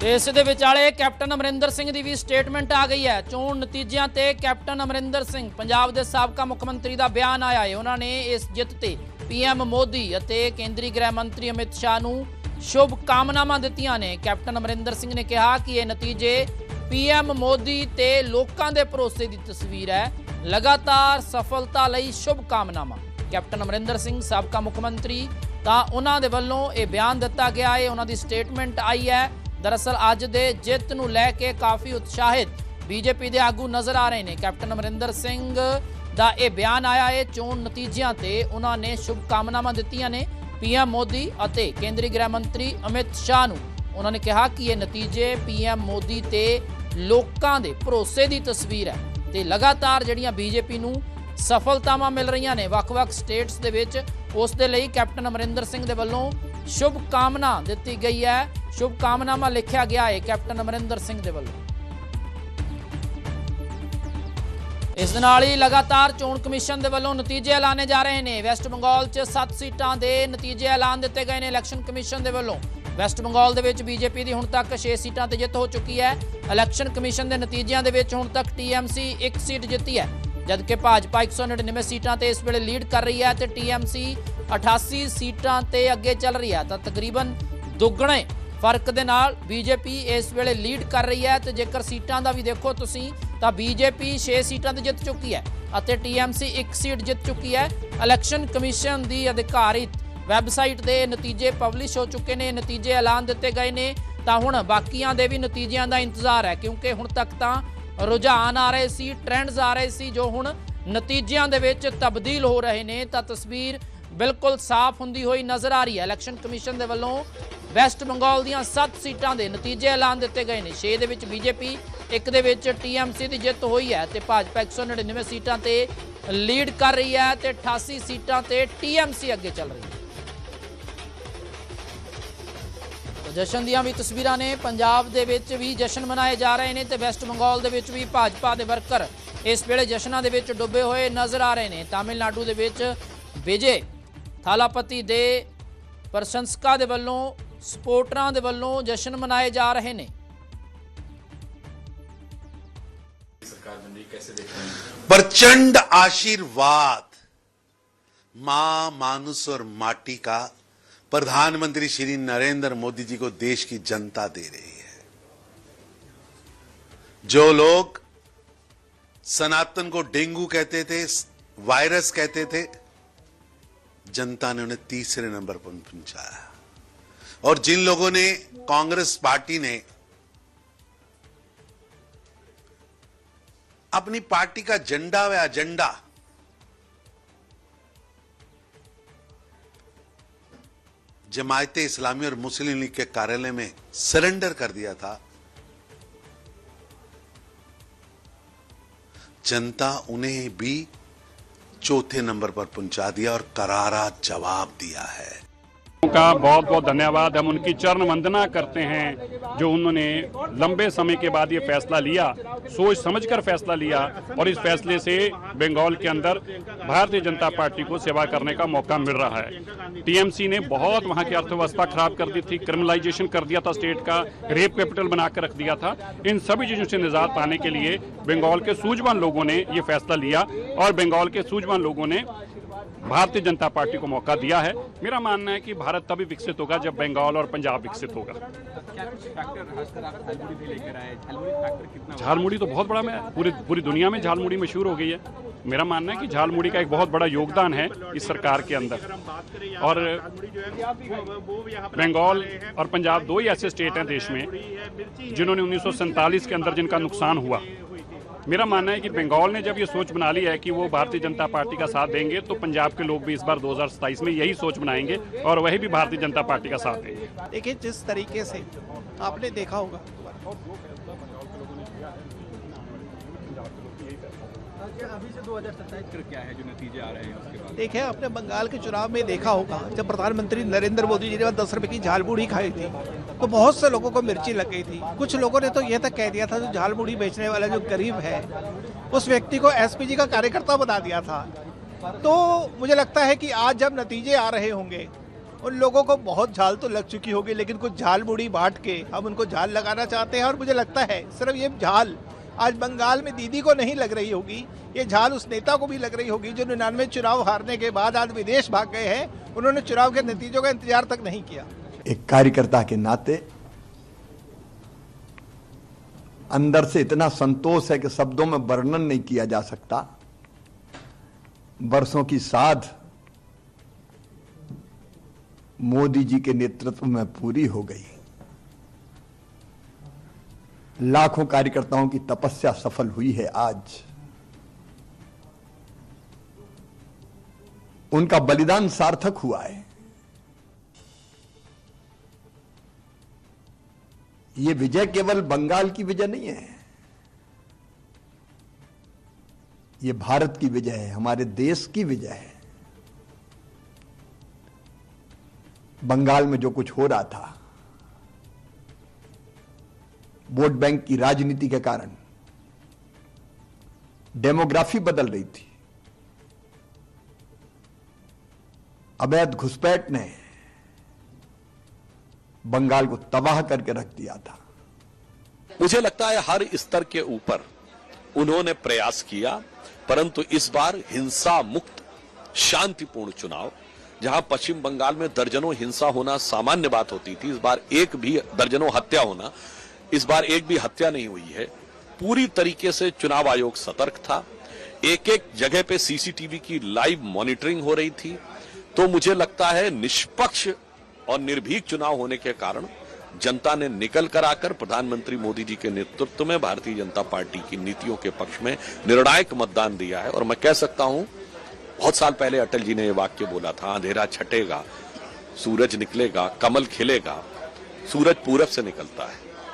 ਤੇ ਇਸ ਦੇ ਵਿਚਾਲੇ ਕੈਪਟਨ ਅਮਰਿੰਦਰ ਸਿੰਘ ਦੀ ਵੀ ਸਟੇਟਮੈਂਟ ਆ ਗਈ ਹੈ। ਚੋਣ ਨਤੀਜਿਆਂ ਤੇ ਕੈਪਟਨ ਅਮਰਿੰਦਰ ਸਿੰਘ ਪੰਜਾਬ ਦੇ ਸਾਬਕਾ ਮੁੱਖ ਮੰਤਰੀ ਦਾ ਬਿਆਨ ਆਇਆ ਹੈ। ਉਹਨਾਂ ਨੇ ਇਸ ਜਿੱਤ ਤੇ ਪੀਐਮ ਮੋਦੀ ਅਤੇ ਕੇਂਦਰੀ ਗ੍ਰਹਿ ਮੰਤਰੀ ਅਮਿਤ ਸ਼ਾਹ ਨੂੰ ਸ਼ੁਭ ਕਾਮਨਾਵਾਂ ਦਿੱਤੀਆਂ ਨੇ। ਕੈਪਟਨ ਅਮਰਿੰਦਰ ਸਿੰਘ ਨੇ ਕਿਹਾ ਕਿ ਇਹ ਨਤੀਜੇ ਪੀਐਮ ਮੋਦੀ ਤੇ ਲੋਕਾਂ ਦੇ ਭਰੋਸੇ ਦੀ ਤਸਵੀਰ ਹੈ। ਲਗਾਤਾਰ ਸਫਲਤਾ ਲਈ ਸ਼ੁਭ ਕਾਮਨਾਵਾਂ। ਕੈਪਟਨ ਅਮਰਿੰਦਰ ਸਿੰਘ ਸਾਬਕਾ ਮੁੱਖ ਮੰਤਰੀ ਤਾਂ ਉਹਨਾਂ ਦੇ ਵੱਲੋਂ ਇਹ ਬਿਆਨ ਦਿੱਤਾ ਗਿਆ ਹੈ, ਉਹਨਾਂ ਦੀ ਸਟੇਟਮੈਂਟ ਆਈ ਹੈ। दरअसल अज दे जित नूं लैके काफ़ी उत्साहित बीजेपी के आगू नज़र आ रहे हैं। कैप्टन अमरिंदर सिंह दा यह बयान आया है। चोण नतीजियां ते उन्होंने शुभकामनावां दित्तियां ने पीएम मोदी और केंद्रीय गृह मंत्री अमित शाह नूं। उन्होंने कहा कि ये नतीजे पीएम मोदी ते लोकां दे भरोसे की तस्वीर है ते लगातार जिहड़ियां बीजेपी नूं सफलतावां मिल रही ने वख-वख स्टेट्स दे विच। उस दे लई कैप्टन अमरिंदर सिंह दे वल्लों शुभकामना दी गई है। शुभकामनावां लिखिया गया है कैप्टन अमरिंदर सिंह दे वल्लों। इस दे नाल ही लगातार चोण कमिशन दे वल्लों नतीजे ऐलाने जा रहे हैं। वैस्ट बंगाल च 7 सीटां दे नतीजे ऐलान दिते गए हैं इलैक्शन कमिशन दे वल्लों। वैस्ट बंगाल दे विच बीजेपी दी हुण तक 6 सीटां ते जिੱਤ हो चुकी है। इलैक्शन कमिशन दे नतीजिਆਂ ਦੇ ਵਿੱਚ हुण तक टीएमसी 1 सीट जिੱਤੀ है, जबकि भाजपा 199 सीटां ते इस वेले लीड कर रही है ते टीएमसी 88 सीटां ते अगे चल रही है। तो तकरीबन दुगणे फर्क दे नाल बीजेपी इस वेले लीड कर रही है। तो जेकर सीटां दा भी देखो तुसीं तां बीजेपी 6 सीटां ते जिੱਤ चुकी है और टीएमसी 1 सीट जिੱਤ चुकी है। इलैक्शन कमिशन की अधिकारित वैबसाइट के नतीजे पबलिश हो चुके हैं, नतीजे ऐलान दिते गए ने। तो हुण बाकियां दे भी नतीजियां का इंतजार है, क्योंकि हुण तक तां रुझान आ रहे सी, ट्रेंड्स आ रहे सी, जो हुण नतीजियां दे विच तब्दील हो रहे ने। तो तस्वीर बिल्कुल साफ हुंदी होई नज़र आ रही है। इलैक्शन कमिशन दे वल्लों वैस्ट बंगाल दीयां 7 सीटां दे नतीजे ऐलान दिते गए ने। 6 दे विच बीजेपी, 1 दे विच टीएमसी की जिੱਤ होई है ते भाजपा 199 सीटां ते लीड कर रही है ते 88 सीटां ते टीएमसी अगे चल रही है। तो जशन दीयां भी तस्वीरां ने। पंजाब दे विच भी जशन मनाए जा रहे हैं तो वैस्ट बंगाल दे विच भी भाजपा के वर्कर इस वेले जशनां दे विच डुबे हुए नज़र आ रहे हैं। तमिलनाडु दे विच विजय थालापति दे प्रशंसकां दे वल्लों सपोर्टरां दे वल्लों जशन मनाए जा रहे हैं। प्रचंड आशीर्वाद मां मानुष और माटी का प्रधानमंत्री श्री नरेंद्र मोदी जी को देश की जनता दे रही है। जो लोग सनातन को डेंगू कहते थे, वायरस कहते थे, जनता ने उन्हें तीसरे नंबर पर पहुंचाया। और जिन लोगों ने, कांग्रेस पार्टी ने अपनी पार्टी का झंडा व एजेंडा जमायते इस्लामी और मुस्लिम लीग के कार्यालय में सरेंडर कर दिया था, जनता उन्हें भी चौथे नंबर पर पहुंचा दिया और करारा जवाब दिया है। का बहुत बहुत धन्यवाद। हम उनकी चरण वंदना करते हैं जो उन्होंने लंबे समय के बाद ये फैसला लिया, सोच समझकर फैसला लिया और इस फैसले से बंगाल के अंदर भारतीय जनता पार्टी को सेवा करने का मौका मिल रहा है। टीएमसी ने बहुत वहाँ की अर्थव्यवस्था खराब कर दी थी, क्रिमिनलाइजेशन कर दिया था, स्टेट का रेप कैपिटल बनाकर रख दिया था। इन सभी चीज़ों से निजात पाने के लिए बंगाल के सूझवान लोगों ने ये फैसला लिया और बंगाल के सूझवान लोगों ने भारतीय जनता पार्टी को मौका दिया है। मेरा मानना है कि भारत तभी विकसित होगा जब बंगाल और पंजाब विकसित होगा। झालमुड़ी तो बहुत बड़ा पूरी दुनिया में झालमुड़ी मशहूर हो गई है। मेरा मानना है कि झालमुड़ी का एक बहुत बड़ा योगदान है इस सरकार के अंदर। और बंगाल और पंजाब दो ही ऐसे स्टेट हैं देश में जिन्होंने 1947 के अंदर जिनका नुकसान हुआ। मेरा मानना है कि बंगाल ने जब ये सोच बना ली है कि वो भारतीय जनता पार्टी का साथ देंगे तो पंजाब के लोग भी इस बार 2027 में यही सोच बनाएंगे और वही भी भारतीय जनता पार्टी का साथ देंगे। देखिए, जिस तरीके से आपने देखा होगा अभी से 2027 क्या है जो नतीजे आ रहे हैं उसके बाद? देखिए, आपने बंगाल के चुनाव में देखा होगा जब प्रधानमंत्री नरेंद्र मोदी जी ने 10 रुपए की झालमुड़ी खाई थी तो बहुत से लोगों को मिर्ची लग गई थी। कुछ लोगों ने तो यह तक कह दिया था जो झालमुड़ी बेचने वाला जो गरीब है उस व्यक्ति को एसपीजी का कार्यकर्ता बना दिया था। तो मुझे लगता है कि आज जब नतीजे आ रहे होंगे उन लोगों को बहुत झाल तो लग चुकी होगी, लेकिन कुछ झाल मुड़ी बांट के हम उनको झाल लगाना चाहते हैं। और मुझे लगता है सिर्फ ये झाल आज बंगाल में दीदी को नहीं लग रही होगी, ये झाल उस नेता को भी लग रही होगी जो 99 चुनाव हारने के बाद आज विदेश भाग गए हैं। उन्होंने चुनाव के नतीजों का इंतजार तक नहीं किया। एक कार्यकर्ता के नाते अंदर से इतना संतोष है कि शब्दों में वर्णन नहीं किया जा सकता। वर्षों की साध मोदी जी के नेतृत्व में पूरी हो गई। लाखों कार्यकर्ताओं की तपस्या सफल हुई है। आज उनका बलिदान सार्थक हुआ है। ये विजय केवल बंगाल की विजय नहीं है, ये भारत की विजय है, हमारे देश की विजय है। बंगाल में जो कुछ हो रहा था, वोट बैंक की राजनीति के कारण डेमोग्राफी बदल रही थी। अवैध घुसपैठ ने बंगाल को तबाह करके रख दिया था। मुझे लगता है हर स्तर के ऊपर उन्होंने प्रयास किया, परंतु इस बार हिंसा मुक्त शांतिपूर्ण चुनाव, जहां पश्चिम बंगाल में दर्जनों हिंसा होना सामान्य बात होती थी, इस बार एक भी दर्जनों हत्या होना, इस बार एक भी हत्या नहीं हुई है। पूरी तरीके से चुनाव आयोग सतर्क था। एक एक जगह पे सीसीटीवी की लाइव मॉनिटरिंग हो रही थी। तो मुझे लगता है निष्पक्ष और निर्भीक चुनाव होने के कारण जनता ने निकल कर आकर प्रधानमंत्री मोदी जी के नेतृत्व में भारतीय जनता पार्टी की नीतियों के पक्ष में निर्णायक मतदान दिया है। और मैं कह सकता हूं, बहुत साल पहले अटल जी ने यह वाक्य बोला था, अंधेरा छटेगा, सूरज निकलेगा, कमल खिलेगा, सूरज पूरब से निकलता है।